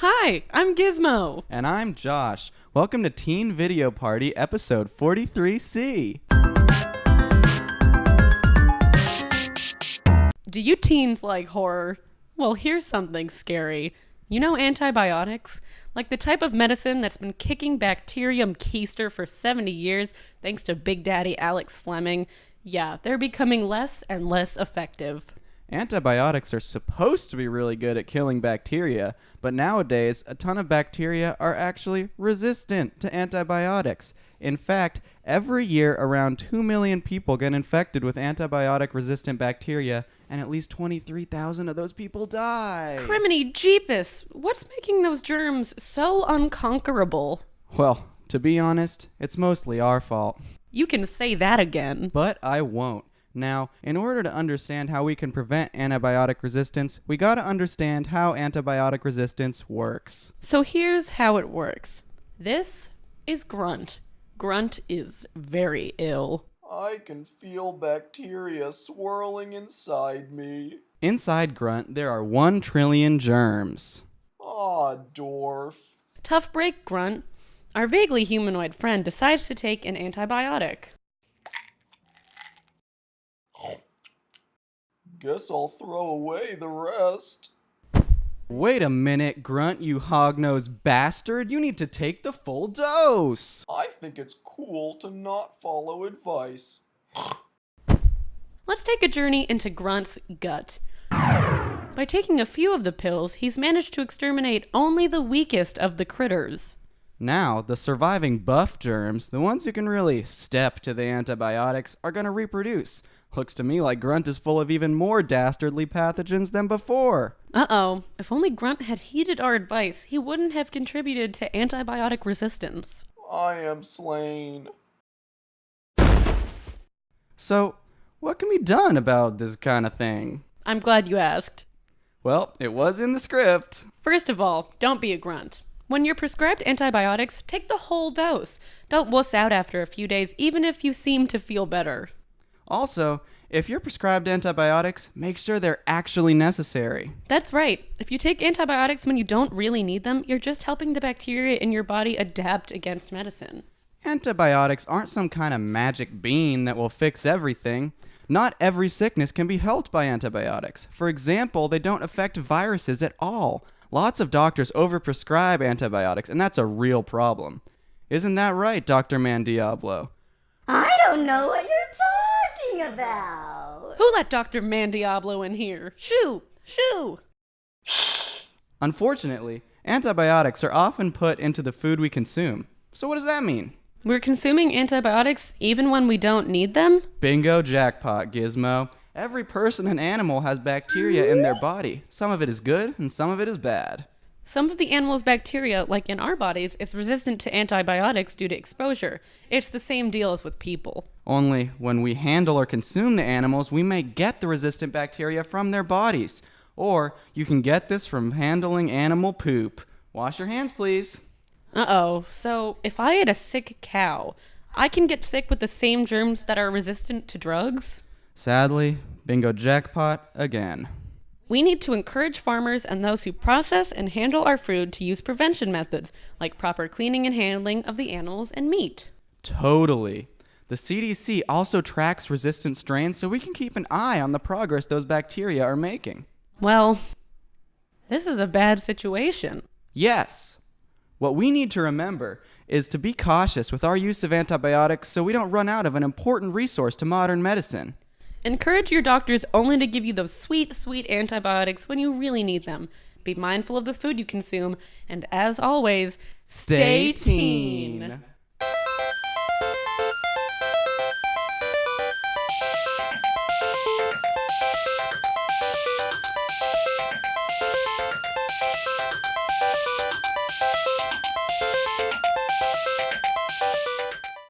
Hi, I'm Gizmo. And I'm Josh. Welcome to Teen Video Party, episode 43C. Do you teens like horror? Well, here's something scary. You know antibiotics? Like the type of medicine that's been kicking bacterium keister for 70 years thanks to Big Daddy Alex Fleming? Yeah, they're becoming less and less effective. Antibiotics are supposed to be really good at killing bacteria, but nowadays, a ton of bacteria are actually resistant to antibiotics. In fact, every year around 2 million people get infected with antibiotic-resistant bacteria, and at least 23,000 of those people die. Criminy Jeepus, what's making those germs so unconquerable? Well, to be honest, it's mostly our fault. You can say that again. But I won't. Now, in order to understand how we can prevent antibiotic resistance, we gotta understand how antibiotic resistance works. So here's how it works. This is Grunt. Grunt is very ill. I can feel bacteria swirling inside me. Inside Grunt, there are 1 trillion germs. Aw, Dorf. Tough break, Grunt. Our vaguely humanoid friend decides to take an antibiotic. Guess I'll throw away the rest. Wait a minute, Grunt, you hog-nosed bastard. You need to take the full dose. I think it's cool to not follow advice. Let's take a journey into Grunt's gut. By taking a few of the pills, he's managed to exterminate only the weakest of the critters. Now, the surviving buff germs, the ones who can really step to the antibiotics, are gonna reproduce. Looks to me like Grunt is full of even more dastardly pathogens than before. Uh-oh, if only Grunt had heeded our advice, he wouldn't have contributed to antibiotic resistance. I am slain. So, what can be done about this kind of thing? I'm glad you asked. Well, it was in the script. First of all, don't be a grunt. When you're prescribed antibiotics, take the whole dose. Don't wuss out after a few days, even if you seem to feel better. Also, if you're prescribed antibiotics, make sure they're actually necessary. That's right. If you take antibiotics when you don't really need them, you're just helping the bacteria in your body adapt against medicine. Antibiotics aren't some kind of magic bean that will fix everything. Not every sickness can be helped by antibiotics. For example, they don't affect viruses at all. Lots of doctors overprescribe antibiotics, and that's a real problem. Isn't that right, Dr. Mandiablo? I don't know what you're talking about. Who let Dr. Mandiablo in here? Shoo! Shoo! Unfortunately, antibiotics are often put into the food we consume. So what does that mean? We're consuming antibiotics even when we don't need them? Bingo jackpot, Gizmo. Every person and animal has bacteria in their body. Some of it is good and some of it is bad. Some of the animal's bacteria, like in our bodies, is resistant to antibiotics due to exposure. It's the same deal as with people. Only when we handle or consume the animals, we may get the resistant bacteria from their bodies. Or you can get this from handling animal poop. Wash your hands, please. Uh-oh, so if I ate a sick cow, I can get sick with the same germs that are resistant to drugs? Sadly, bingo jackpot again. We need to encourage farmers and those who process and handle our food to use prevention methods, like proper cleaning and handling of the animals and meat. Totally. The CDC also tracks resistant strains so we can keep an eye on the progress those bacteria are making. Well, this is a bad situation. Yes. What we need to remember is to be cautious with our use of antibiotics so we don't run out of an important resource to modern medicine. Encourage your doctors only to give you those sweet, sweet antibiotics when you really need them. Be mindful of the food you consume, and as always, stay teen.